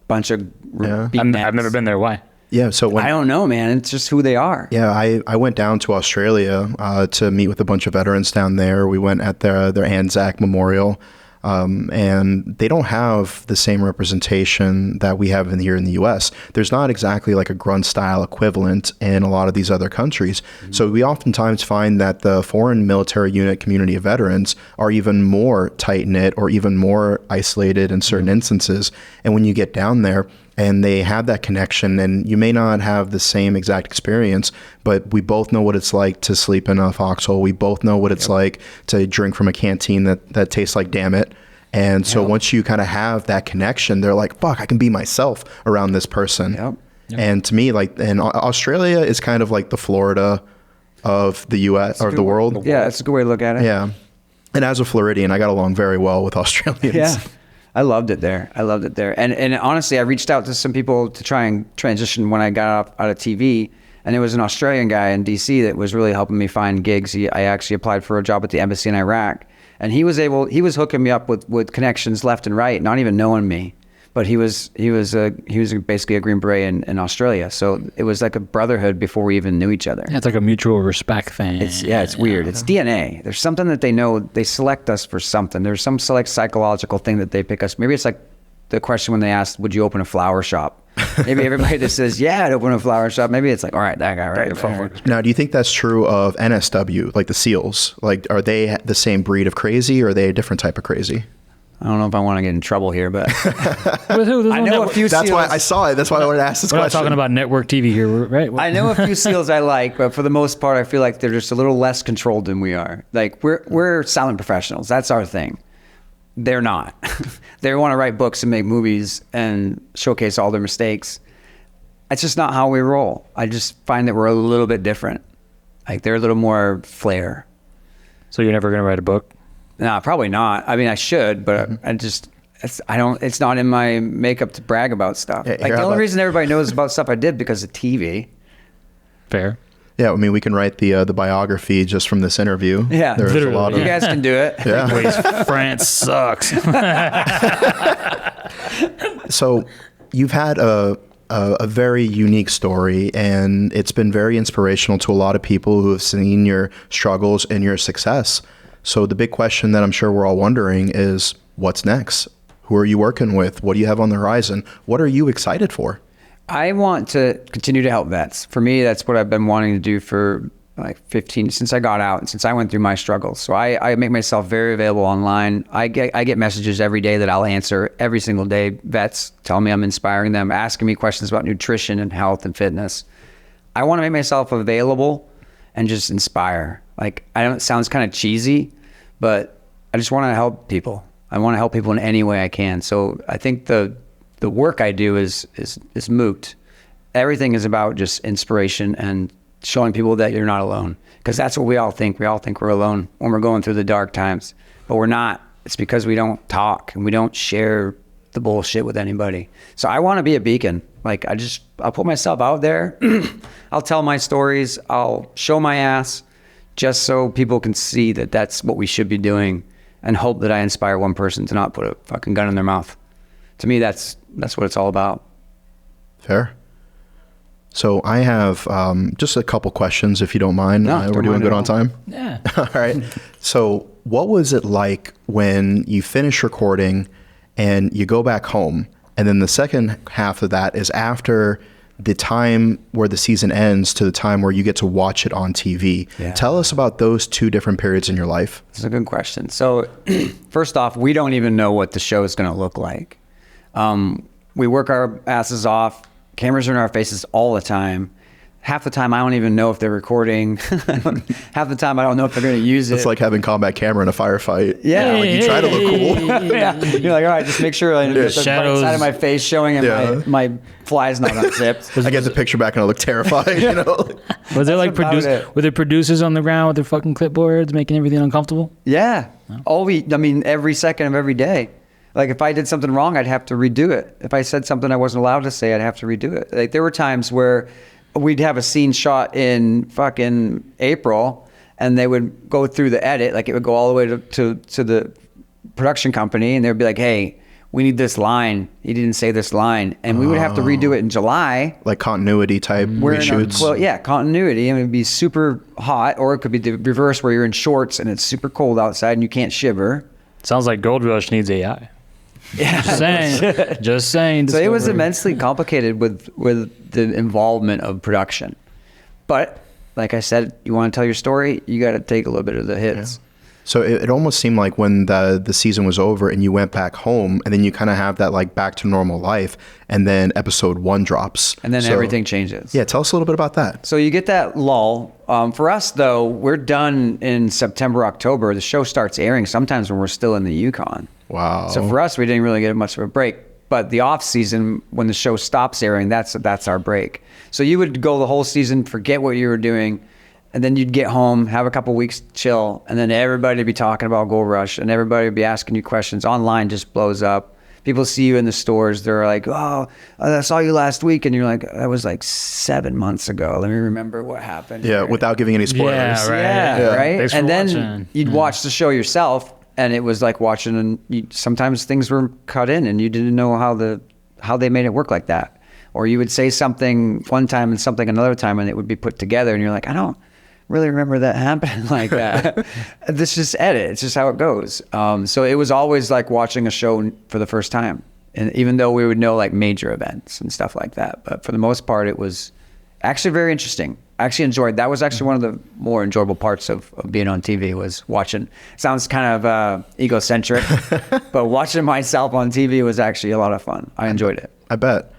bunch of I've never been there. Why? Yeah, so I don't know, man. It's just who they are. Yeah, I went down to Australia to meet with a bunch of veterans down there. We went at their Anzac Memorial. And they don't have the same representation that we have here in the U.S. There's not exactly like a Grunt Style equivalent in a lot of these other countries. Mm-hmm. So we oftentimes find that the foreign military unit community of veterans are even more tight-knit or even more isolated in certain instances. And when you get down there, and they have that connection, and you may not have the same exact experience, but we both know what it's like to sleep in a foxhole. We both know what it's like to drink from a canteen that tastes like damn it. And so once you kind of have that connection, they're like, fuck, I can be myself around this person. Yep. And to me, like, and Australia is kind of like the Florida of the U.S. or the world. Yeah, that's a good way to look at it. Yeah. And as a Floridian, I got along very well with Australians. Yeah. I loved it there. And honestly, I reached out to some people to try and transition when I got out of TV. And there was an Australian guy in DC that was really helping me find gigs. I actually applied for a job at the embassy in Iraq. And he was hooking me up with connections left and right, not even knowing me. But he was basically a Green Beret in Australia. So it was like a brotherhood before we even knew each other. Yeah, it's like a mutual respect thing. It's weird. It's DNA. There's something that they know. They select us for something. There's some psychological thing that they pick us. Maybe it's like the question when they asked, would you open a flower shop? Maybe everybody just says, yeah, I'd open a flower shop. Maybe it's like, all right, that guy right there. Now, do you think that's true of NSW, like the SEALs? Like, are they the same breed of crazy, or are they a different type of crazy? I don't know if I want to get in trouble here, but I know a few That's SEALs. why I saw it. That's why I wanted to ask this We're question. not talking about network TV here, right? I know a few SEALs I like, but for the most part, I feel like they're just a little less controlled than we are. Like we're silent professionals. That's our thing. They're not. They want to write books and make movies and showcase all their mistakes. It's just not how we roll. I just find that we're a little bit different. Like they're a little more flair. So you're never going to write a book? No, probably not. I mean, I should, but it's not in my makeup to brag about stuff. Yeah, like the only reason everybody knows about stuff I did because of TV. Fair. Yeah, I mean, we can write the biography just from this interview. Yeah, there's literally. A lot of, you guys can do it. Yeah. France sucks. So you've had a very unique story, and it's been very inspirational to a lot of people who have seen your struggles and your success. So the big question that I'm sure we're all wondering is, what's next? Who are you working with? What do you have on the horizon? What are you excited for? I want to continue to help vets. For me, that's what I've been wanting to do for like 15, since I got out and since I went through my struggles. So I make myself very available online. I get messages every day that I'll answer every single day. Vets tell me I'm inspiring them, asking me questions about nutrition and health and fitness. I want to make myself available and just inspire. Like, I know it sounds kind of cheesy, but I just want to help people. I want to help people in any way I can. So I think the work I do is moot. Everything is about just inspiration and showing people that you're not alone. Because that's what we all think. We all think we're alone when we're going through the dark times, but we're not. It's because we don't talk and we don't share the bullshit with anybody. So I want to be a beacon. Like I'll put myself out there. I'll tell my stories. I'll show my ass just so people can see that that's what we should be doing, and hope that I inspire one person to not put a fucking gun in their mouth. To me, that's what it's all about. Fair. So I have just a couple questions, if you don't mind. No, We're doing good on time? Yeah. All right. So what was it like when you finish recording and you go back home, and then the second half of that is after the time where the season ends to the time where you get to watch it on TV? Yeah. Tell us about those two different periods in your life. That's a good question. So first off, we don't even know what the show is going to look like. We work our asses off. Cameras are in our faces all the time. Half the time, I don't even know if they're recording. Half the time, I don't know if they're going to use it. It's like having combat camera in a firefight. Yeah. Like you try to look cool. Yeah. You're like, all right, just make sure like, there's the right side of my face showing and my fly's not unzipped. I get the picture back and I look terrified, you know? Was there like it. were there producers on the ground with their fucking clipboards making everything uncomfortable? Yeah. Every second of every day. Like if I did something wrong, I'd have to redo it. If I said something I wasn't allowed to say, I'd have to redo it. Like there were times where we'd have a scene shot in fucking April, and they would go through the edit, like it would go all the way to the production company, and they'd be like, hey, we need this line. You didn't say this line. And we would have to redo it in July. Like continuity type reshoots. Continuity. And it'd be super hot, or it could be the reverse where you're in shorts and it's super cold outside and you can't shiver. Sounds like Gold Rush needs AI. Yeah. Just saying. So it was immensely complicated with the involvement of production. But like I said, you want to tell your story, you got to take a little bit of the hits. Yeah. So it almost seemed like when the season was over and you went back home, and then you kind of have that like back to normal life, and then episode 1 drops. And then everything changes. Yeah, tell us a little bit about that. So you get that lull. For us, though, we're done in September, October. The show starts airing sometimes when we're still in the Yukon. Wow. So for us, we didn't really get much of a break. But the off season, when the show stops airing, that's our break. So you would go the whole season, forget what you were doing, and then you'd get home, have a couple weeks, chill, and then everybody would be talking about Gold Rush, and everybody would be asking you questions. Online just blows up. People see you in the stores. They're like, oh, I saw you last week. And you're like, that was like 7 months ago. Let me remember what happened. Yeah, without giving any spoilers. Yeah, right. Yeah, right? Thanks And for then watching. you'd watch the show yourself, and it was like watching, and sometimes things were cut in, and you didn't know how they made it work like that. Or you would say something one time and something another time, and it would be put together, and you're like, I don't really remember that happening like that. This just edit. It's just how it goes. So it was always like watching a show for the first time. And even though we would know like major events and stuff like that, but for the most part, it was actually very interesting. I actually enjoyed, that was actually one of the more enjoyable parts of being on TV, was watching. Sounds kind of egocentric, but watching myself on TV was actually a lot of fun. I enjoyed it. I bet.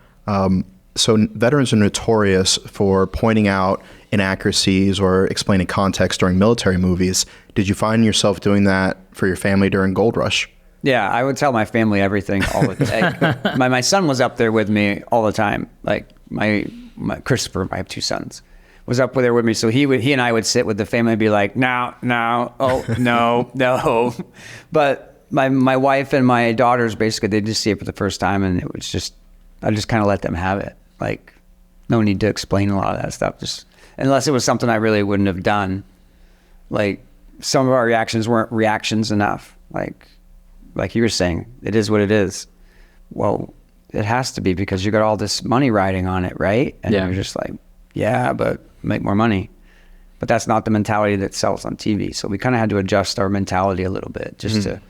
So veterans are notorious for pointing out inaccuracies or explaining context during military movies. Did you find yourself doing that for your family during Gold Rush? Yeah, I would tell my family everything all the time. My son was up there with me all the time. Like my Christopher, I have 2 sons, was up there with me. So he and I would sit with the family and be like, no, oh, no. But my wife and my daughters, basically, they just see it for the first time, and it was just, I just kind of let them have it. Like, no need to explain a lot of that stuff, just unless it was something I really wouldn't have done. Like, some of our reactions weren't reactions enough. Like you were saying, it is what it is. Well, it has to be, because you got all this money riding on it, right? And you're just like, yeah, but make more money. But that's not the mentality that sells on TV. So we kind of had to adjust our mentality a little bit just to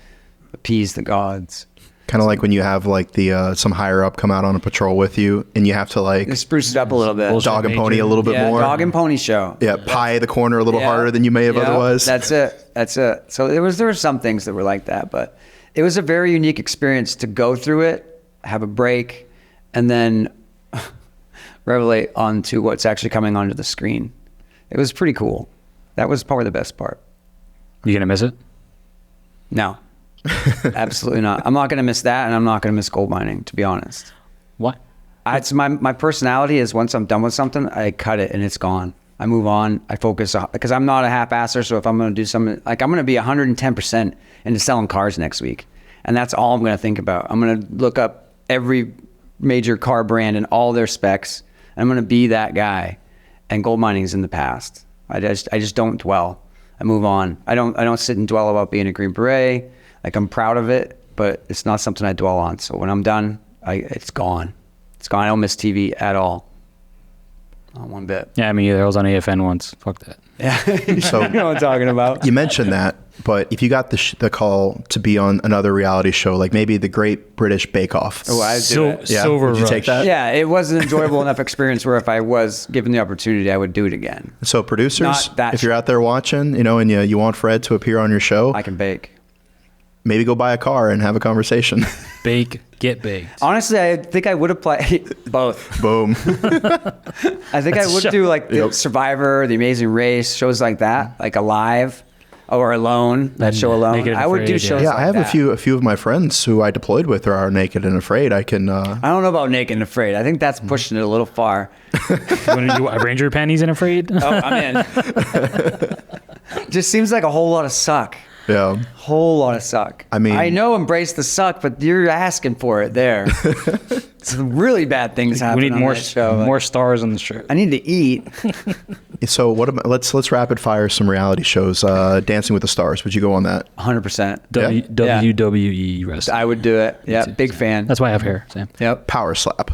appease the gods. Kind of like when you have like the some higher up come out on a patrol with you, and you have to like spruce it up a little bit. Dog and pony a little bit more. Dog and pony show. Yeah, pie the corner a little harder than you may have otherwise. That's it. So there were some things that were like that, but it was a very unique experience to go through it, have a break, and then revelate onto what's actually coming onto the screen. It was pretty cool. That was probably the best part. You gonna miss it? No. Absolutely not. I'm not going to miss that, and I'm not going to miss gold mining, to be honest. What? It's my personality is, once I'm done with something, I cut it and it's gone. I move on. I focus because I'm not a half-asser. So if I'm going to do something, like I'm going to be 110% into selling cars next week. And that's all I'm going to think about. I'm going to look up every major car brand and all their specs. And I'm going to be that guy. And gold mining's in the past. I just don't dwell. I move on. I don't sit and dwell about being a Green Beret. Like I'm proud of it, but it's not something I dwell on. So when I'm done, it's gone. It's gone. I don't miss TV at all. Not one bit. Yeah, I mean, I was on AFN once. Fuck that. Yeah. So you know what I'm talking about. You mentioned that, but if you got the call to be on another reality show, like maybe the Great British Bake Off. Oh, I'd do it. Yeah. Silver Would you take Rush. that? Yeah, it was an enjoyable enough experience where if I was given the opportunity, I would do it again. So producers, Not that if you're out there watching, and you want Fred to appear on your show, I can bake. maybe go buy a car and have a conversation. Bake, get baked. Honestly, I think I would apply both. Boom. I think I would show. do like the Survivor, The Amazing Race, shows like that, like Alive or Alone, that show Alone. Naked and I would do Afraid, shows Yeah, like I have that. a few of my friends who I deployed with are naked and afraid. I can. I don't know about Naked and Afraid. I think that's pushing it a little far. You want to do Ranger panties and afraid? Oh, I'm in. Just seems like a whole lot of suck. Yeah. Whole lot of suck. I mean- I know embrace the suck, but you're asking for it there. Some really bad things happen We need on more that show. more stars on the shirt. I need to eat. So what about let's rapid fire some reality shows. Dancing with the Stars. Would you go on that? 100%. WWE wrestling. I would do it. Yeah, big fan. That's why I have hair, Sam. Yep. Power Slap.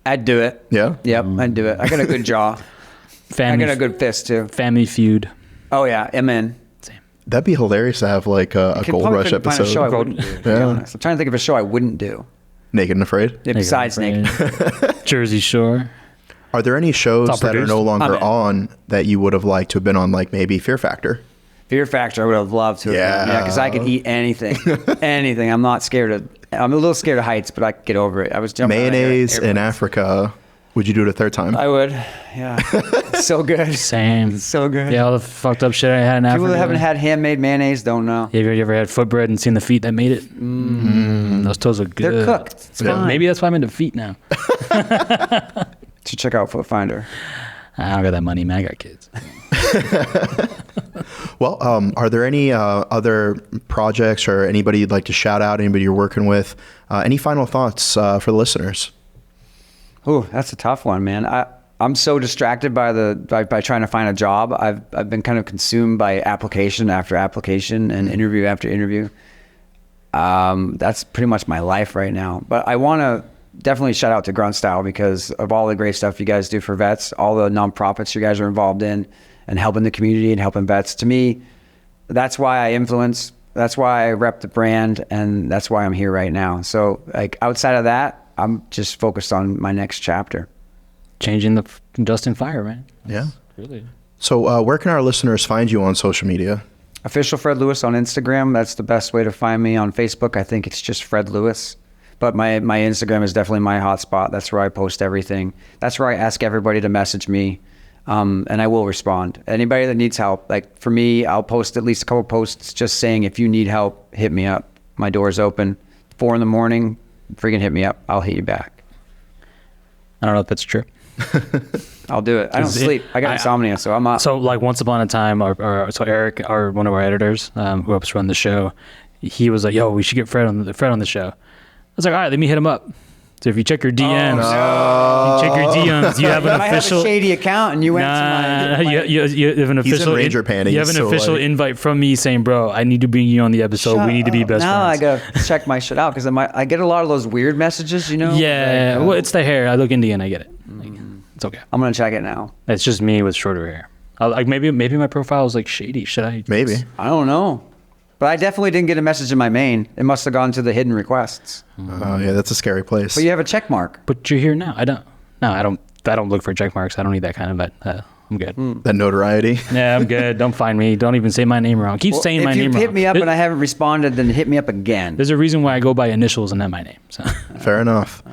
I'd do it. Yeah. Yep, I'd do it. I got a good jaw. I Family, got a good fist too. Family Feud. Oh yeah, I'm in. That'd be hilarious to have like a Gold Probably Rush couldn't find a show I episode. wouldn't do, to be Yeah. honest. I'm trying to think of a show I wouldn't do. Naked and Afraid. Yeah, besides Naked. Jersey Shore. Are there any shows Top that are produced. no longer I'm in. on that you would have liked to have been on, like maybe Fear Factor? Fear Factor, I would have loved to. Yeah. Because I could eat anything. Anything. I'm not scared of. I'm a little scared of heights, but I could get over it. I was jumping. out of Mayonnaise in airplanes. Africa. Would you do it a third time? I would. Yeah. It's so good. Same. So good. Yeah, all the fucked up shit I had in Africa. People that haven't had handmade mayonnaise don't know. You ever had foot bread and seen the feet that made it? Those toes are good. They're cooked. It's Yeah. fine. Maybe that's why I'm into feet now. To check out Foot Finder. I don't got that money, man. I got kids. Well, are there any other projects or anybody you'd like to shout out? Anybody you're working with? Any final thoughts for the listeners? Ooh, that's a tough one, man. I'm so distracted by trying to find a job. I've been kind of consumed by application after application and interview after interview. That's pretty much my life right now. But I want to definitely shout out to Grunt Style because of all the great stuff you guys do for vets, all the nonprofits you guys are involved in, and helping the community and helping vets. To me, that's why I influence. That's why I rep the brand, and that's why I'm here right now. So, like outside of that, I'm just focused on my next chapter. Changing the dust and fire, man. Yeah. Really. So where can our listeners find you on social media? Official Fred Lewis on Instagram. That's the best way to find me. On Facebook, I think it's just Fred Lewis. But my Instagram is definitely my hotspot. That's where I post everything. That's where I ask everybody to message me, and I will respond. Anybody that needs help, like for me, I'll post at least a couple posts just saying, if you need help, hit me up. My door's open. 4 a.m, freaking hit me up. I'll hit you back. I don't know if that's true. I'll do it. I don't sleep. I got insomnia, so I'm up. So like once upon a time, so Eric, one of our editors, who helps run the show, he was like, "Yo, we should get Fred on the show." I was like, "All right, let me hit him up." So if you check your DMs, you check your DMs, you have an I have official. a shady account, and you went to my you have an He's in official. Ranger panties, You have an so, official like- invite from me saying, "Bro, I need to bring you on the episode. We need to be best now friends." I gotta check my shit out because I get a lot of those weird messages, you know. Yeah, Like, well, it's the hair. I look Indian. I get it. Like, it's okay. I'm gonna check it now. It's just me with shorter hair. Like maybe my profile is like shady. Should I? Maybe. I don't know, but I definitely didn't get a message in my main. It must have gone to the hidden requests. Oh yeah, that's a scary place. But you have a check mark. But you're here now. I don't look for check marks. I don't need that kind of. I'm good. That notoriety. Yeah, I'm good. Don't find me. Don't even say my name wrong. Keep saying my If name you wrong. hit me up and I haven't responded, then hit me up again. There's a reason why I go by initials and not my name. So. Fair enough.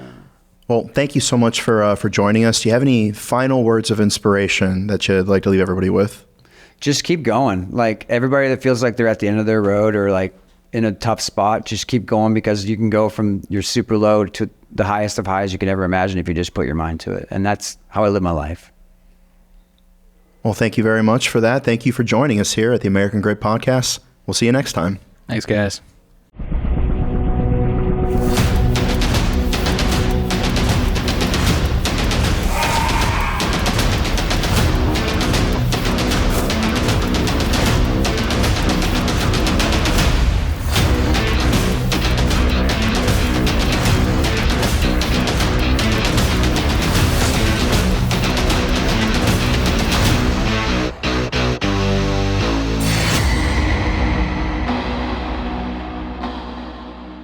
Well, thank you so much for joining us. Do you have any final words of inspiration that you'd like to leave everybody with? Just keep going. Like everybody that feels like they're at the end of their road or like in a tough spot, just keep going because you can go from your super low to the highest of highs you could ever imagine if you just put your mind to it. And that's how I live my life. Well, thank you very much for that. Thank you for joining us here at the American Great Podcast. We'll see you next time. Thanks, guys.